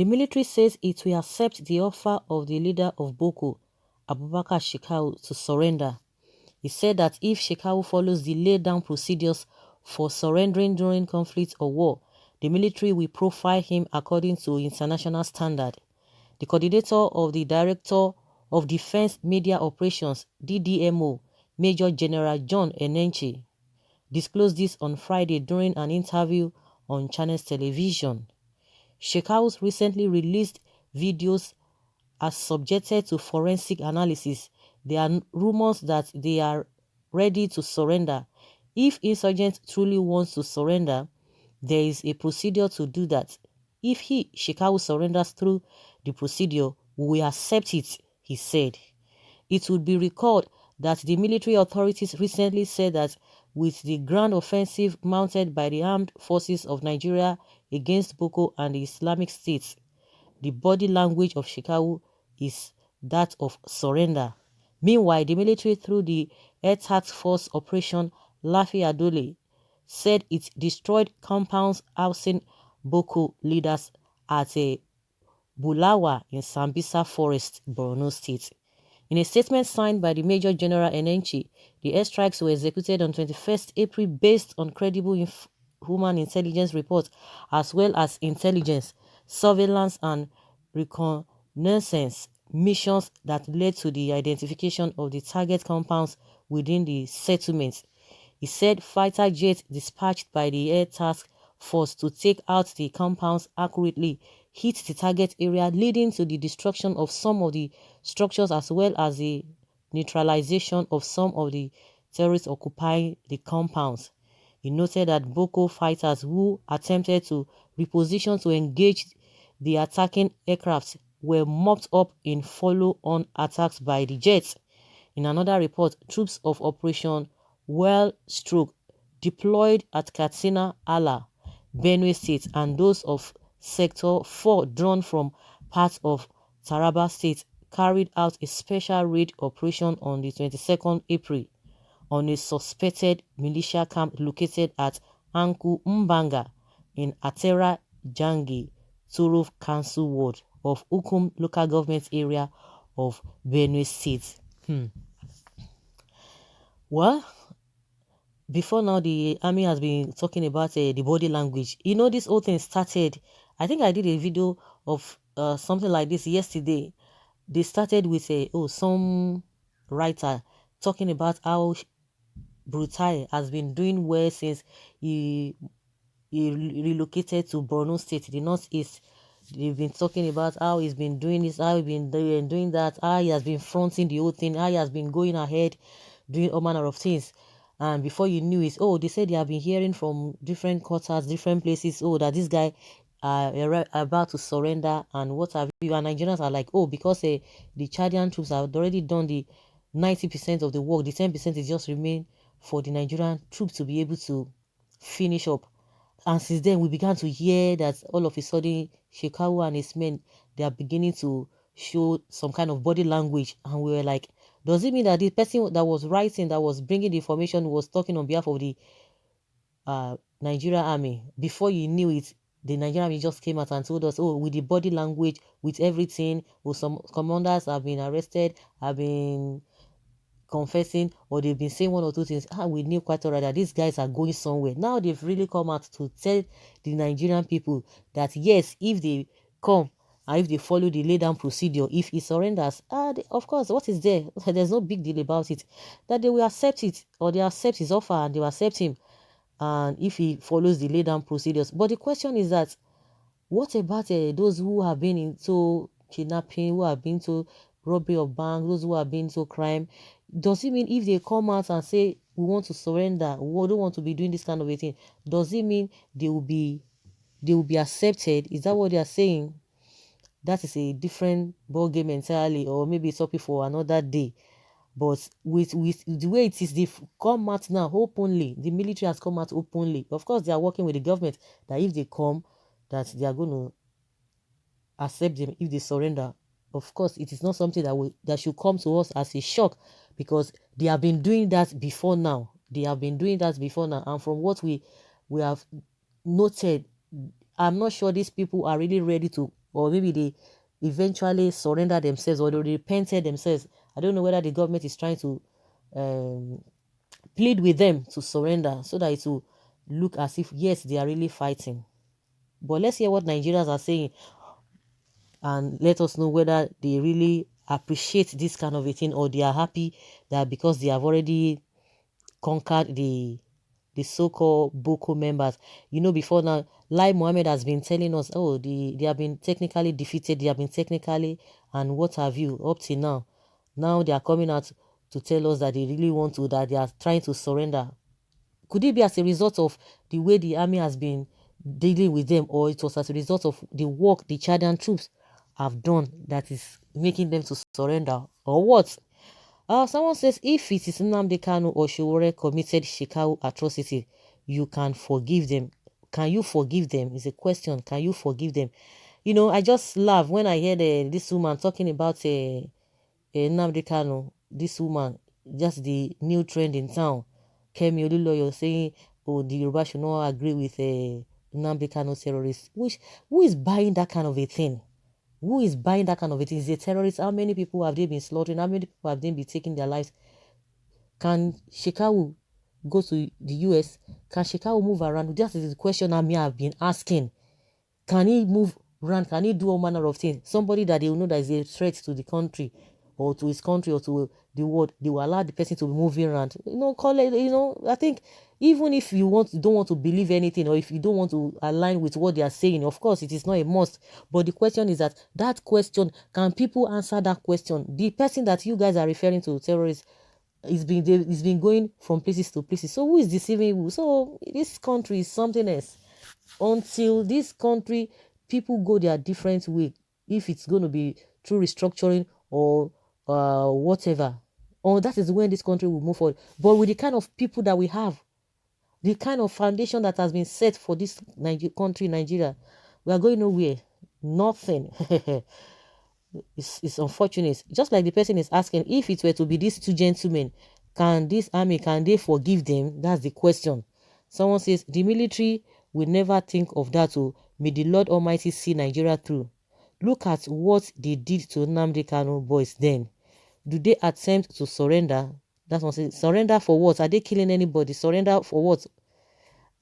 The military says it will accept the offer of the leader of Boko, Abubakar Shekau, to surrender. He said that if Shekau follows the laid-down procedures for surrendering during conflict or war, the military will profile him according to international standard. The coordinator of the Director of Defense Media Operations, DDMO, Major General John Enenche, disclosed this on Friday during an interview on Channels Television. Shekau's recently released videos are subjected to forensic analysis. There are rumors that they are ready to surrender. If insurgents truly want to surrender, there is a procedure to do that. If Shekau, surrenders through the procedure, we will accept it, he said. It would be recalled that the military authorities recently said that with the ground offensive mounted by the armed forces of Nigeria against Boko and the Islamic State, the body language of Shekau is that of surrender. Meanwhile, the military, through the Air Task Force Operation Lafi Adole, said it destroyed compounds housing Boko leaders at a Bulawa in Sambisa Forest, Borno State. In a statement signed by the Major General Enenche, the airstrikes were executed on 21st April based on credible human intelligence reports as well as intelligence, surveillance and reconnaissance missions that led to the identification of the target compounds within the settlements. He said fighter jets dispatched by the Air Task Force to take out the compounds accurately hit the target area, leading to the destruction of some of the structures as well as the neutralization of some of the terrorists occupying the compounds. He noted that Boko fighters who attempted to reposition to engage the attacking aircraft were mopped up in follow-on attacks by the jets. In another report, troops of Operation M1Ł1TÁŽ deployed at Katsina, Allah, Benue State, and those of Sector 4 drawn from parts of Taraba State carried out a special raid operation on the 22nd April on a suspected militia camp located at Anku Mbanga in Atera Jangi, Toro Council Ward of Ukum Local Government Area of Benue State. Well, before now, the army has been talking about the body language. You know, this whole thing started, I think I did a video of something like this yesterday. They started with some writer talking about how Brutai has been doing well since he relocated to Borno State, the northeast. They've been talking about how he's been doing this, how he's been doing that, how he has been fronting the whole thing, how he has been going ahead doing all manner of things. And before you knew it, they said they have been hearing from different quarters, different places, that this guy are about to surrender and what have you. And Nigerians are like, because the Chadian troops have already done the 90% of the work, the 10% is just remain for the Nigerian troops to be able to finish up. And since then, we began to hear that all of a sudden, Shekau and his men, they are beginning to show some kind of body language. And we were like, does it mean that the person that was writing, that was bringing the information, was talking on behalf of the Nigerian army? Before you knew it, the Nigerian army just came out and told us, with the body language, with everything, some commanders have been arrested, have been confessing, or they've been saying one or two things. We knew quite alright that these guys are going somewhere. Now they've really come out to tell the Nigerian people that yes, if they come and if they follow the laid down procedure, if he surrenders, of course, what is there? There's no big deal about it. That they will accept it, or they accept his offer and they will accept him, and if he follows the laid down procedures. But the question is that, what about those who have been into kidnapping, who have been into robbery of banks, those who have been into crime? Does it mean if they come out and say, we want to surrender, we don't want to be doing this kind of a thing, does it mean they will be accepted? Is that what they are saying? That is a different ball game entirely, or maybe it's up for another day. But with the way it is, they've come out now openly. The military has come out openly. Of course, they are working with the government that if they come, that they are going to accept them if they surrender. Of course, it is not something that should come to us as a shock, because they have been doing that before now. And from what we have noted, I'm not sure these people are really ready to or maybe they eventually surrender themselves or they repented themselves. I don't know whether the government is trying to um, plead with them to surrender so that it will look as if, yes, they are really fighting. But let's hear what Nigerians are saying and let us know whether they really appreciate this kind of a thing or they are happy that because they have already conquered the so-called Boko members. You know, before now, Lai Mohammed has been telling us, oh, they have been technically defeated, they have been technically, and what have you, up till now. Now they are coming out to tell us that they really want to, that they are trying to surrender. Could it be as a result of the way the army has been dealing with them, or it was as a result of the work the Chadian troops have done that is making them to surrender, or what? Someone says if it is Nnamdi Kanu or Shiwore committed Shekau atrocity, you can forgive them. Can you forgive them? Is a question. Can you forgive them? You know, I just laugh when I heard this woman talking about Nnamdi Kanu, this woman, just the new trend in town. Kemi Oluloyo saying, oh, the Yoruba should not agree with Nnamdi Kanu terrorists. Who is buying that kind of a thing? Who is buying that kind of a thing? Is a terrorist? How many people have they been slaughtering? How many people have they been taking their lives? Can Shekau go to the US? Can Shekau move around? That is the question I have been asking. Can he move around? Can he do all manner of things? Somebody that they will know that is a threat to the country or to his country or to the world, they will allow the person to be moving around. You know, call it, you know, I think even if you don't want to believe anything or if you don't want to align with what they are saying, of course, it is not a must. But the question is that question, can people answer that question? The person that you guys are referring to, terrorists, it's been going from places to places. So who is deceiving who? So this country is something else. Until this country, people go their different way. If it's going to be through restructuring or whatever, or that is when this country will move forward. But with the kind of people that we have, the kind of foundation that has been set for this country, Nigeria, we are going nowhere. Nothing. It's unfortunate. Just like the person is asking, if it were to be these two gentlemen, can this army, can they forgive them? That's the question. Someone says, the military will never think of that. Oh, may the Lord Almighty see Nigeria through. Look at what they did to Nnamdi Kanu boys then. Do they attempt to surrender? That's what I'm saying. Surrender for what? Are they killing anybody? Surrender for what?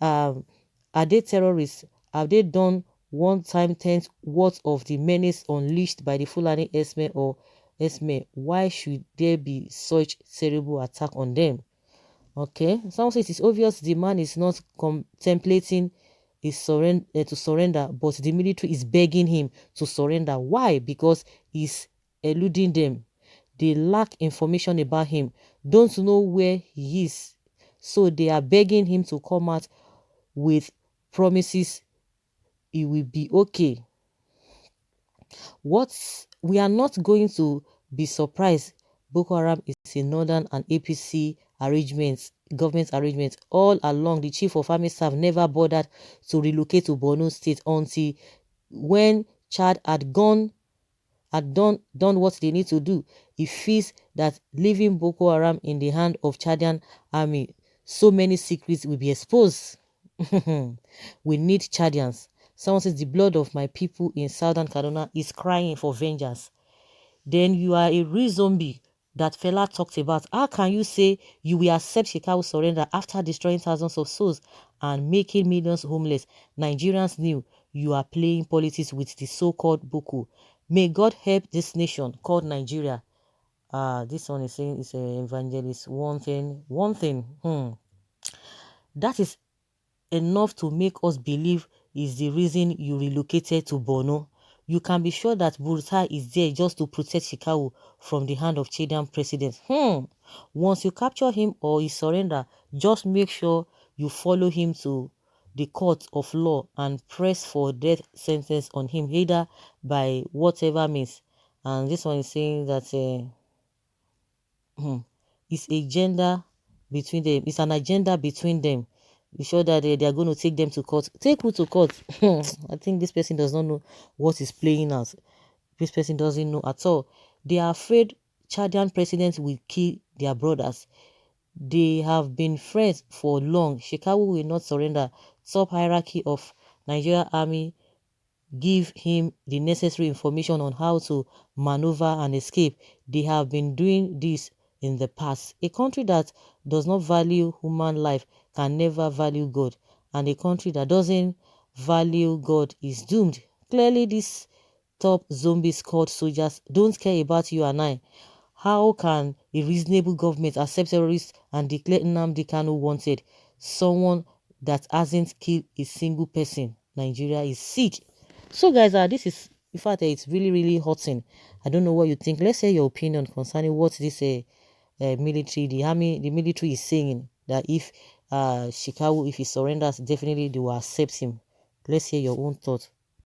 Um, are they terrorists? Have they done one time tenth worth of the menace unleashed by the Fulani Esme or Esme? Why should there be such terrible attack on them? Okay, someone says it's obvious the man is not contemplating his to surrender, but the military is begging him to surrender. Why? Because he's eluding them. They lack information about him, don't know where he is, so they are begging him to come out with promises it will be okay. We are not going to be surprised. Boko Haram is a northern and APC arrangements, government arrangements. All along, the chief of army staff never bothered to relocate to Borno State until when Chad had done what they need to do. He feels that leaving Boko Haram in the hand of Chadian army, so many secrets will be exposed. We need Chadians. Someone says the blood of my people in southern Kaduna is crying for vengeance. Then you are a real zombie that fella talked about. How can you say you will accept Shekau surrender after destroying thousands of souls and making millions homeless? Nigerians knew you are playing politics with the so-called Boko. May God help this nation called Nigeria. This one is saying it's an evangelist. One thing. That is enough to make us believe is the reason you relocated to Borno. You can be sure that Burtai is there just to protect Shekau from the hand of Chadian president. Once you capture him or he surrender, just make sure you follow him to the court of law and press for death sentence on him, either by whatever means. And this one is saying that it's a gender between them. It's an agenda between them. Be sure that they are going to take them to court. Take who to court? I think this person does not know what is playing out. This person doesn't know at all. They are afraid Chadian presidents will kill their brothers. They have been friends for long. Shekau will not surrender. Top hierarchy of Nigeria army give him the necessary information on how to maneuver and escape. They have been doing this in the past. A country that does not value human life can never value God, and a country that doesn't value God is doomed. Clearly, these top zombies called soldiers don't care about you and I. How can a reasonable government accept terrorists and declare Nnamdi Kanu wanted? Someone that hasn't killed a single person. Nigeria is sick. So guys, this is, in fact, it's really hurting. I don't know what you think. Let's hear your opinion concerning what this military, the army, the military is saying, that if Shekau, if he surrenders, definitely they will accept him. Let's hear your own thoughts.